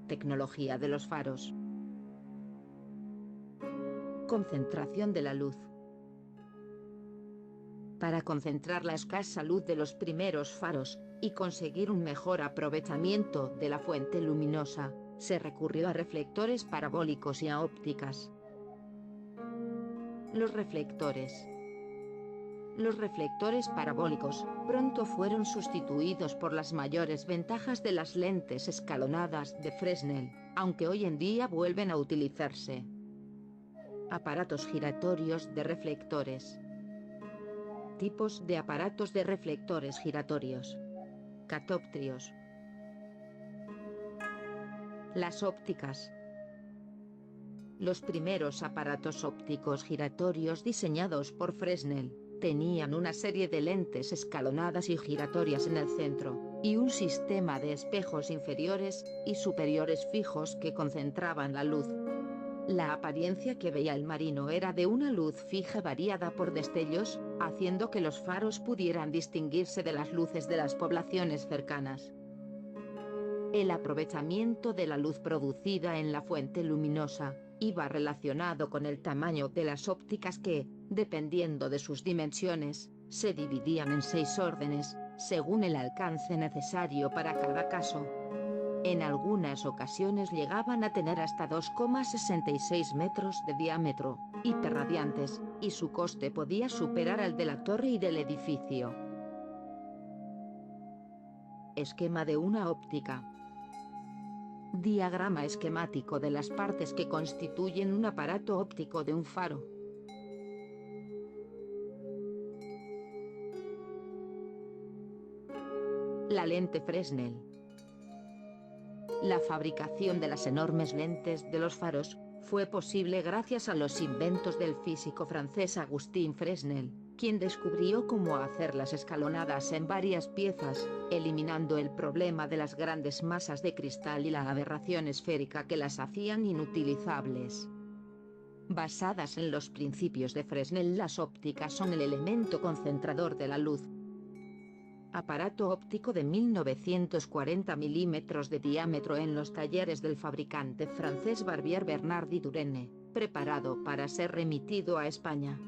Tecnología de los faros. Concentración de la luz. Para concentrar la escasa luz de los primeros faros, y conseguir un mejor aprovechamiento de la fuente luminosa, se recurrió a reflectores parabólicos y a ópticas. Los reflectores parabólicos pronto fueron sustituidos por las mayores ventajas de las lentes escalonadas de Fresnel, aunque hoy en día vuelven a utilizarse. Aparatos giratorios de reflectores. Tipos de aparatos de reflectores giratorios. Catóptrios. Las ópticas. Los primeros aparatos ópticos giratorios diseñados por Fresnel tenían una serie de lentes escalonadas y giratorias en el centro, y un sistema de espejos inferiores y superiores fijos que concentraban la luz. La apariencia que veía el marino era de una luz fija variada por destellos, haciendo que los faros pudieran distinguirse de las luces de las poblaciones cercanas. El aprovechamiento de la luz producida en la fuente luminosa iba relacionado con el tamaño de las ópticas que, dependiendo de sus dimensiones, se dividían en 6 órdenes, según el alcance necesario para cada caso. En algunas ocasiones llegaban a tener hasta 2,66 metros de diámetro, hiperradiantes, y su coste podía superar al de la torre y del edificio. Esquema de una óptica. Diagrama esquemático de las partes que constituyen un aparato óptico de un faro. La lente Fresnel. La fabricación de las enormes lentes de los faros fue posible gracias a los inventos del físico francés Agustín Fresnel, quien descubrió cómo hacerlas escalonadas en varias piezas, eliminando el problema de las grandes masas de cristal y la aberración esférica que las hacían inutilizables. Basadas en los principios de Fresnel, las ópticas son el elemento concentrador de la luz. Aparato óptico de 1940 milímetros de diámetro en los talleres del fabricante francés Barbier Bernardi Durenne, preparado para ser remitido a España.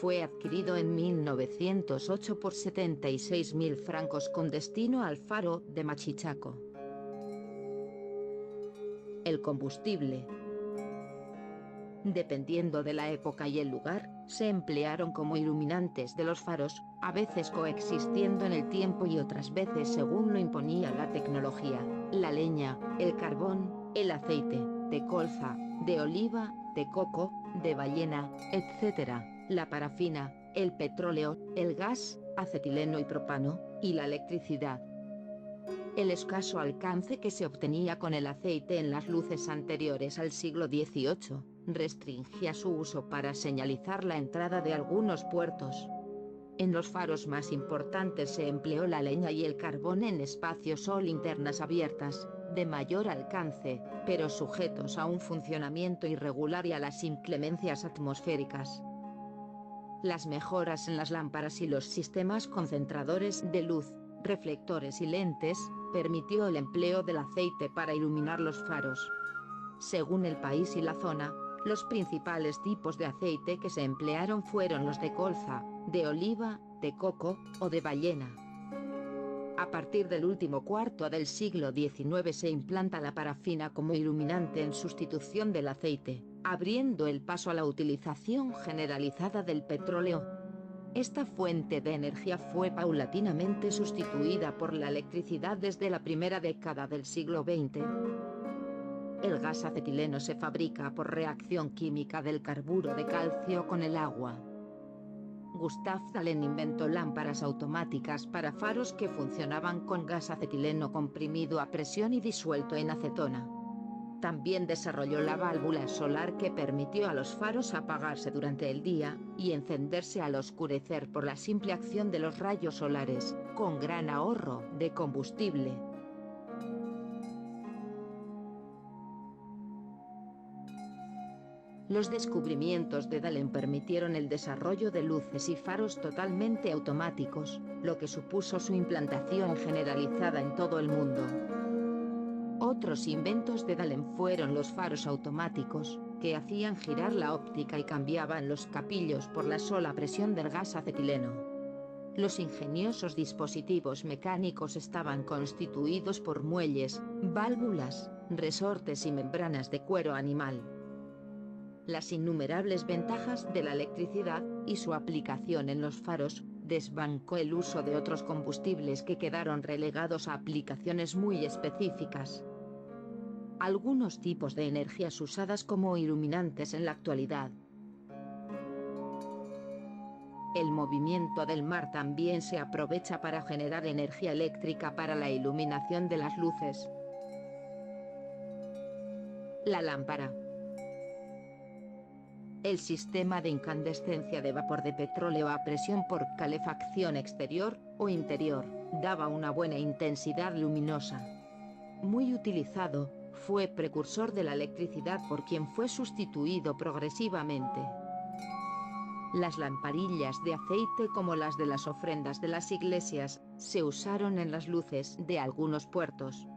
Fue adquirido en 1908 por 76.000 francos con destino al faro de Machichaco. El combustible. Dependiendo de la época y el lugar, se emplearon como iluminantes de los faros, a veces coexistiendo en el tiempo y otras veces según lo imponía la tecnología: la leña, el carbón, el aceite, de colza, de oliva, de coco, de ballena, etc., la parafina, el petróleo, el gas, acetileno y propano, y la electricidad. El escaso alcance que se obtenía con el aceite en las luces anteriores al siglo XVIII, restringía su uso para señalizar la entrada de algunos puertos. En los faros más importantes se empleó la leña y el carbón en espacios o linternas abiertas, de mayor alcance, pero sujetos a un funcionamiento irregular y a las inclemencias atmosféricas. Las mejoras en las lámparas y los sistemas concentradores de luz, reflectores y lentes, permitió el empleo del aceite para iluminar los faros. Según el país y la zona, los principales tipos de aceite que se emplearon fueron los de colza, de oliva, de coco, o de ballena. A partir del último cuarto del siglo XIX se implanta la parafina como iluminante en sustitución del aceite, abriendo el paso a la utilización generalizada del petróleo. Esta fuente de energía fue paulatinamente sustituida por la electricidad desde la primera década del siglo XX. El gas acetileno se fabrica por reacción química del carburo de calcio con el agua. Gustave Dalén inventó lámparas automáticas para faros que funcionaban con gas acetileno comprimido a presión y disuelto en acetona. También desarrolló la válvula solar que permitió a los faros apagarse durante el día y encenderse al oscurecer por la simple acción de los rayos solares, con gran ahorro de combustible. Los descubrimientos de Dalén permitieron el desarrollo de luces y faros totalmente automáticos, lo que supuso su implantación generalizada en todo el mundo. Otros inventos de Dalén fueron los faros automáticos, que hacían girar la óptica y cambiaban los capillos por la sola presión del gas acetileno. Los ingeniosos dispositivos mecánicos estaban constituidos por muelles, válvulas, resortes y membranas de cuero animal. Las innumerables ventajas de la electricidad, y su aplicación en los faros, desbancó el uso de otros combustibles que quedaron relegados a aplicaciones muy específicas. Algunos tipos de energías usadas como iluminantes en la actualidad. El movimiento del mar también se aprovecha para generar energía eléctrica para la iluminación de las luces. La lámpara. El sistema de incandescencia de vapor de petróleo a presión por calefacción exterior o interior, daba una buena intensidad luminosa. Muy utilizado, fue precursor de la electricidad por quien fue sustituido progresivamente. Las lamparillas de aceite como las de las ofrendas de las iglesias, se usaron en las luces de algunos puertos.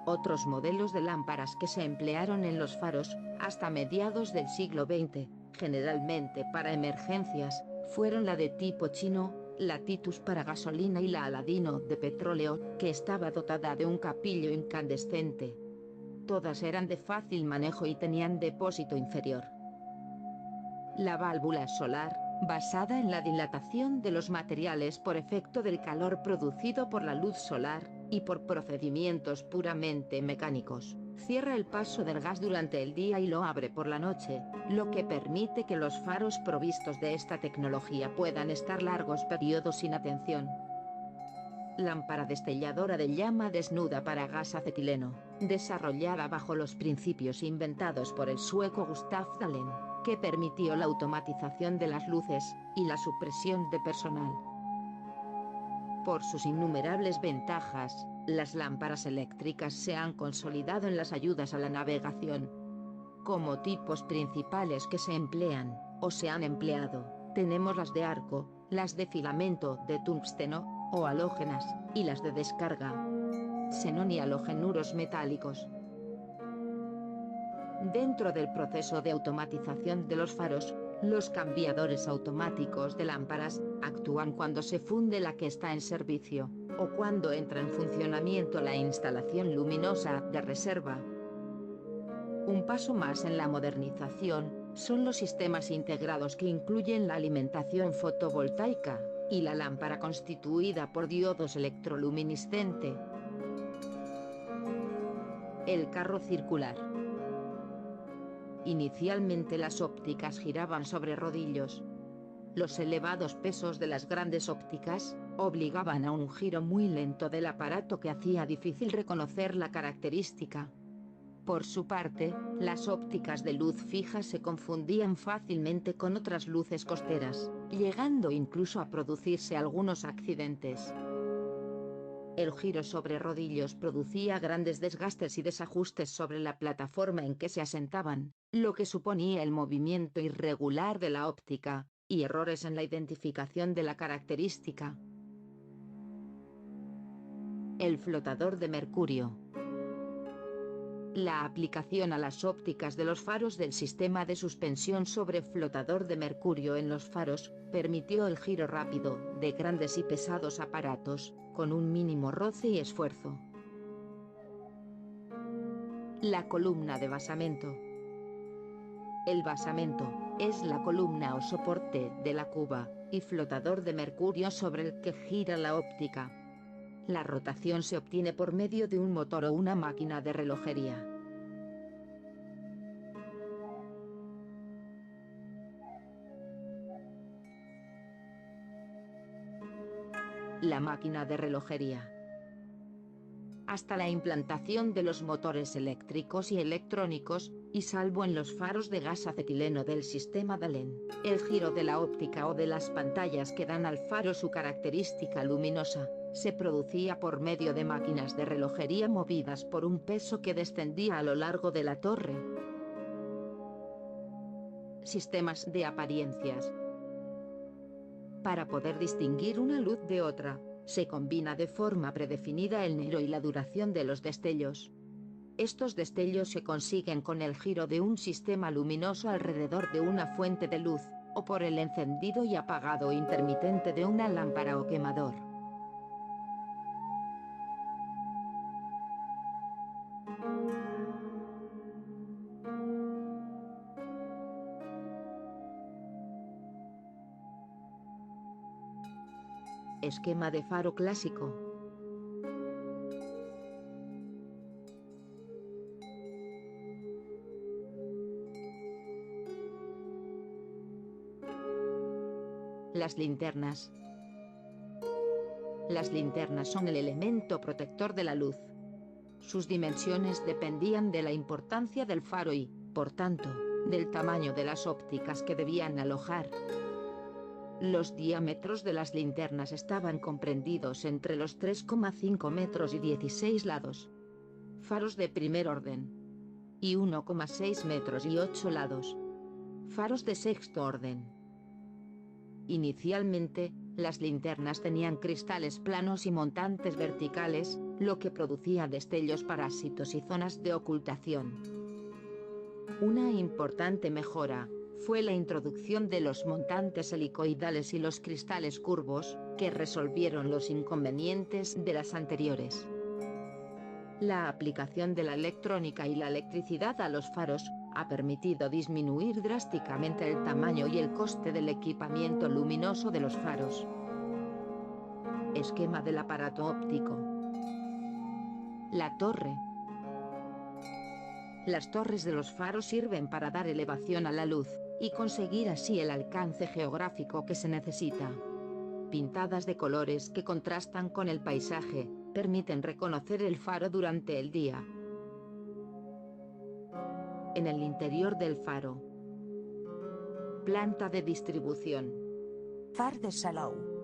Otros modelos de lámparas que se emplearon en los faros, hasta mediados del siglo XX, generalmente para emergencias, fueron la de tipo chino, la Titus para gasolina y la Aladino de petróleo, que estaba dotada de un capillo incandescente. Todas eran de fácil manejo y tenían depósito inferior. La válvula solar, basada en la dilatación de los materiales por efecto del calor producido por la luz solar, y por procedimientos puramente mecánicos, cierra el paso del gas durante el día y lo abre por la noche, lo que permite que los faros provistos de esta tecnología puedan estar largos periodos sin atención. Lámpara destelladora de llama desnuda para gas acetileno, desarrollada bajo los principios inventados por el sueco Gustaf Dalén, que permitió la automatización de las luces, y la supresión de personal. Por sus innumerables ventajas, las lámparas eléctricas se han consolidado en las ayudas a la navegación. Como tipos principales que se emplean, o se han empleado, tenemos las de arco, las de filamento de tungsteno, o halógenas, y las de descarga. Xenón y halogenuros metálicos. Dentro del proceso de automatización de los faros, los cambiadores automáticos de lámparas actúan cuando se funde la que está en servicio, o cuando entra en funcionamiento la instalación luminosa de reserva. Un paso más en la modernización son los sistemas integrados que incluyen la alimentación fotovoltaica y la lámpara constituida por diodos electroluminiscente. El carro circular. Inicialmente las ópticas giraban sobre rodillos. Los elevados pesos de las grandes ópticas obligaban a un giro muy lento del aparato que hacía difícil reconocer la característica. Por su parte, las ópticas de luz fija se confundían fácilmente con otras luces costeras, llegando incluso a producirse algunos accidentes. El giro sobre rodillos producía grandes desgastes y desajustes sobre la plataforma en que se asentaban, lo que suponía el movimiento irregular de la óptica, y errores en la identificación de la característica. El flotador de mercurio. La aplicación a las ópticas de los faros del sistema de suspensión sobre flotador de mercurio en los faros, permitió el giro rápido de grandes y pesados aparatos, con un mínimo roce y esfuerzo. La columna de basamento. El basamento es la columna o soporte de la cuba y flotador de mercurio sobre el que gira la óptica. La rotación se obtiene por medio de un motor o una máquina de relojería. La máquina de relojería. Hasta la implantación de los motores eléctricos y electrónicos, y salvo en los faros de gas acetileno del sistema Dalén, el giro de la óptica o de las pantallas que dan al faro su característica luminosa, se producía por medio de máquinas de relojería movidas por un peso que descendía a lo largo de la torre. Sistemas de apariencias. Para poder distinguir una luz de otra, Se combina de forma predefinida el negro y la duración de los destellos. Estos destellos se consiguen con el giro de un sistema luminoso alrededor de una fuente de luz, o por el encendido y apagado intermitente de una lámpara o quemador. Esquema de faro clásico. Las linternas. Las linternas son el elemento protector de la luz. Sus dimensiones dependían de la importancia del faro y, por tanto, del tamaño de las ópticas que debían alojar. Los diámetros de las linternas estaban comprendidos entre los 3,5 metros y 16 lados. Faros de primer orden. Y 1,6 metros y 8 lados. Faros de sexto orden. Inicialmente, las linternas tenían cristales planos y montantes verticales, lo que producía destellos parásitos y zonas de ocultación. Una importante mejora fue la introducción de los montantes helicoidales y los cristales curvos, que resolvieron los inconvenientes de las anteriores. La aplicación de la electrónica y la electricidad a los faros ha permitido disminuir drásticamente el tamaño y el coste del equipamiento luminoso de los faros. Esquema del aparato óptico. La torre. Las torres de los faros sirven para dar elevación a la luz, y conseguir así el alcance geográfico que se necesita. Pintadas de colores que contrastan con el paisaje, permiten reconocer el faro durante el día. En el interior del faro. Planta de distribución. Far de Salou.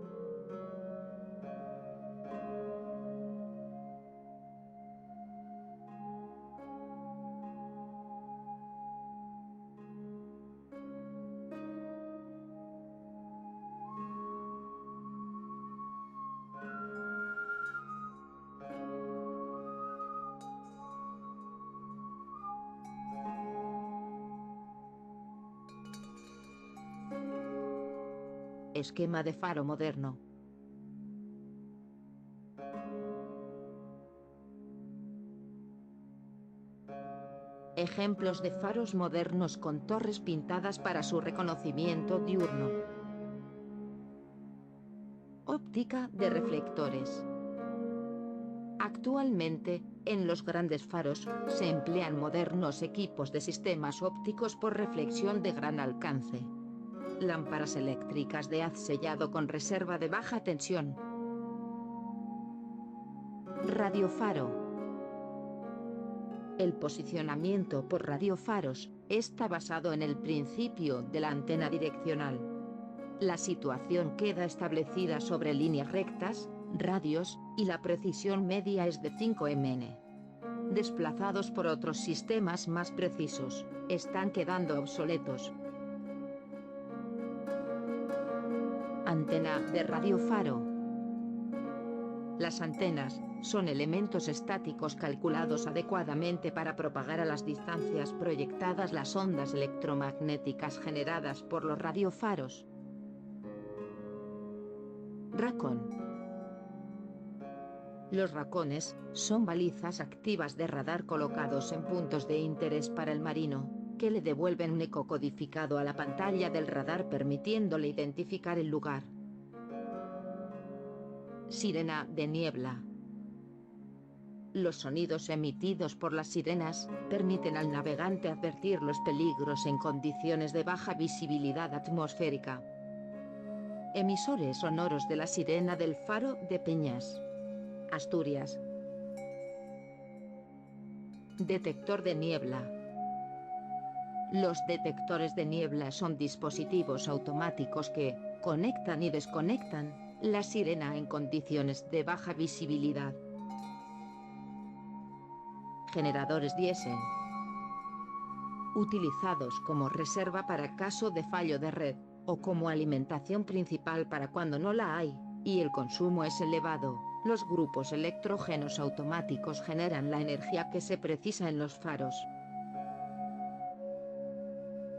Esquema de faro moderno. Ejemplos de faros modernos con torres pintadas para su reconocimiento diurno. Óptica de reflectores. Actualmente, en los grandes faros, se emplean modernos equipos de sistemas ópticos por reflexión de gran alcance. Lámparas eléctricas de haz sellado con reserva de baja tensión. Radiofaro. El posicionamiento por radiofaros está basado en el principio de la antena direccional. La situación queda establecida sobre líneas rectas, radios, y la precisión media es de 5 mn. Desplazados por otros sistemas más precisos, están quedando obsoletos. Antena de radiofaro. Las antenas son elementos estáticos calculados adecuadamente para propagar a las distancias proyectadas las ondas electromagnéticas generadas por los radiofaros. Racón. Los racones son balizas activas de radar colocados en puntos de interés para el marino, que le devuelven un eco codificado a la pantalla del radar permitiéndole identificar el lugar. Sirena de niebla. Los sonidos emitidos por las sirenas permiten al navegante advertir los peligros en condiciones de baja visibilidad atmosférica. Emisores sonoros de la sirena del faro de Peñas, Asturias. Detector de niebla. Los detectores de niebla son dispositivos automáticos que conectan y desconectan la sirena en condiciones de baja visibilidad. Generadores diésel. Utilizados como reserva para caso de fallo de red, o como alimentación principal para cuando no la hay, y el consumo es elevado, los grupos electrógenos automáticos generan la energía que se precisa en los faros.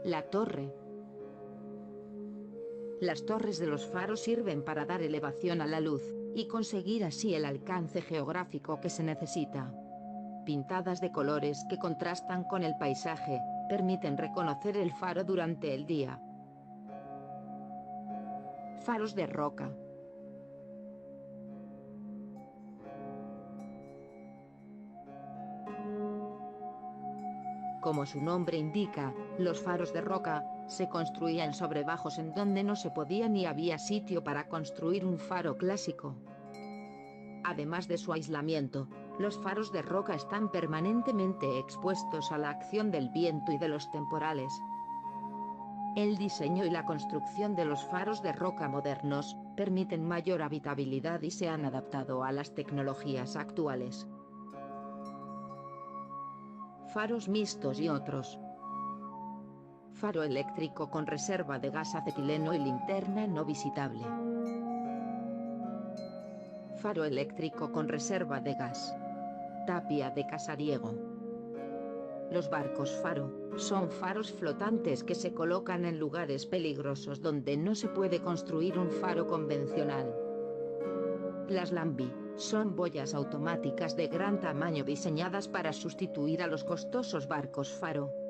La torre. Las torres de los faros sirven para dar elevación a la luz, y conseguir así el alcance geográfico que se necesita. Pintadas de colores que contrastan con el paisaje, permiten reconocer el faro durante el día. Faros de roca. Como su nombre indica, los faros de roca se construían sobre bajos en donde no se podía ni había sitio para construir un faro clásico. Además de su aislamiento, los faros de roca están permanentemente expuestos a la acción del viento y de los temporales. El diseño y la construcción de los faros de roca modernos permiten mayor habitabilidad y se han adaptado a las tecnologías actuales. Faros mixtos y otros. Faro eléctrico con reserva de gas acetileno y linterna no visitable. Faro eléctrico con reserva de gas. Tapia de casariego. Los barcos faro son faros flotantes que se colocan en lugares peligrosos donde no se puede construir un faro convencional. Las Lambi son boyas automáticas de gran tamaño diseñadas para sustituir a los costosos barcos faro.